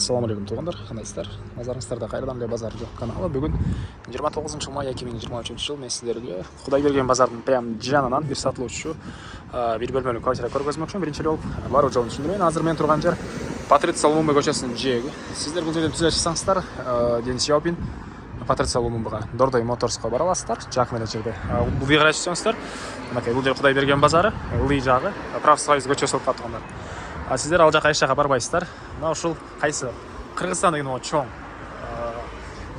Assalamu alaikum туғандар, қандайсыздар? Назарыңыздарда қайрадан эле базар жоқ каналы. Бүгін 29 май 2023 жыл мен сіздерге Құдай берген базардың прям жанынан бір сатылушы бір бөлмелі квартира көргөзмөкчүмүн. Биринчи жол баруу жолун түшүндүрөйүн. Азыр мен турган жер Патриция Лумумба көчөсүнүн жээги. Сиздер бул жерден түзө чыксаңыздар, Ден Сяопин Патриция Лумумбага Дордой Моторско бара аласыздар. Жакын эле жерде. Бул карай түшсөңүздөр, мынакей бул жер Құдай берген базары, ылый жагы, Прав Союз көчөсү болуп калган. А сиздер ал жака эч жака барбайсыздар. Мына ушул кайсы Кыргызстан деген чоң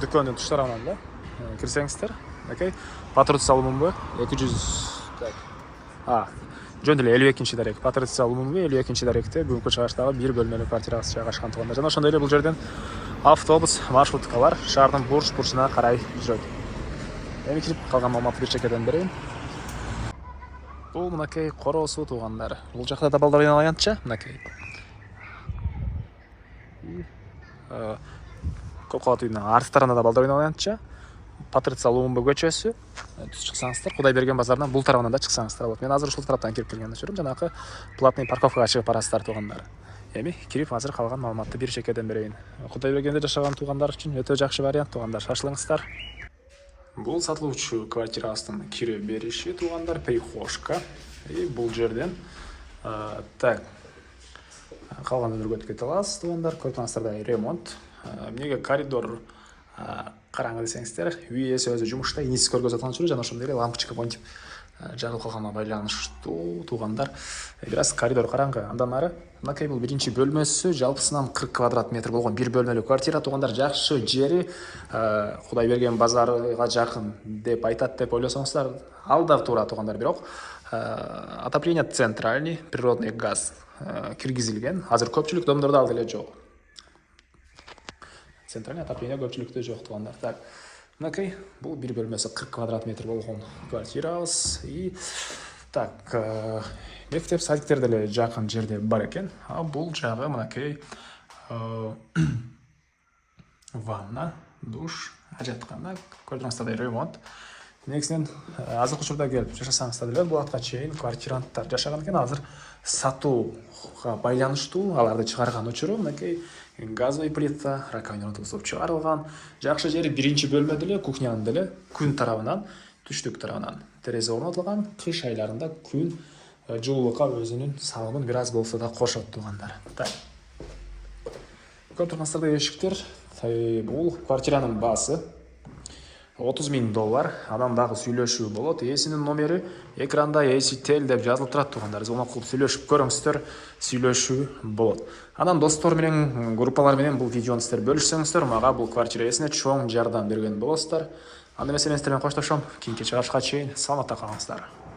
дүкөндүн туш тарабынан да кирсеңиздер, мынакей Патриция Лумумба 200 так. Жөн эле 52-чи дарек. Патриция Лумумба 52-чи даректе бүгүнкү чыгыштагы бир бөлмөлүү квартирасы жайгашкан туганда. Жана ошондой эле бул жерден автобус, маршруткалар шаардын бурч-бурчуна карай жүрөт. Эми кирип калган маалыматты бир чекеден берейин. Бул мынакей короосу тугандар. Бул жакта да балдар ойногонча, мынакей. Көп кабат үйдүн арты тарабында да балдар ойногонча. Патриция Лумумба көчөсү. Түз чыксаңыздар, Кудай берген базарынан бул тарабынан да чыксаңыздар болот. Мен азыр ушул тараптан кирип келген жүрөм. Жанакы платный парковкага чыгып барасыздар тугандар. Эми кирип азыр калган маалыматты бир чекеден берейин. Кудай бергенде жашаган тугандар үчүн өтө жакшы вариант тугандар. Шашылыңыздар. Бул сатылуучу квартирасынын кире бериши тугандар прихожка. И бул жерден так калган өмүргө өтүп кете аласыз тугандар. Көрүп ремонт. Эмнеге коридор караңгы десеңиздер, үй ээси өзү жумушта, иниси көргөзүп аткан жүрүп, жана ошондой эле лампочка монтип жагылып калганына байланыштуу тугандар. Бир аз коридор караңгы. Андан ары мынакей бул биринчи бөлмөсү, жалпысынан 40 квадрат метр болгон бир бөлмөлүү квартира тугандар. Жакшы жери, Кудай берген базарга жакын деп айтат деп ойлосоңуздар, ал да туура тугандар. Бирок отопление центральный, природный газ киргизилген. Азыр көпчүлүк домдордо ал деле жок. Центральный отопление көпчүлүктө жок тугандар. Так, мынакей бул бир бөлмөсү 40 квадрат метр болгон квартирабыз. И так, мектеп садиктер деле жакын жерде бар экен. А бул жагы мынакей ванна, душ, ажаткана, көрдүңүздөр ремонт. Негизинен азыркы учурда келип жашасаңыздар деле булатка чейин квартиранттар жашаган экен. Азыр сатууга байланыштуу аларды чыгарган учуру мынакей газовый плита, раковина утулуп чыгарылган. Жакшы жери биринчи бөлмө деле, кухнянын деле күн тарабынан, түштүк тарабынан терезе орнотулган. Кыш айларында күн жылуулукка өзүнүн салымын бир аз болсо да кошот тугандар. Так. Көрүп тургансыздар эшиктер, бул квартиранын баасы $30,000. Анан дагы сүйлөшүү болот. Ээсинин номери экранда ээсител деп жазылып турат тугандар. Зона кылып сүйлөшүп көрүңүздөр, сүйлөшүү болот. Анан достор менен, группалар менен бул видеону сиздер бөлүшсөңүздөр, мага бул квартира ээсине чоң жардам берген болосуздар. Анда эмесе мен сиздер менен коштошом. Кийинки чыгарышка чейин саламатта калыңыздар.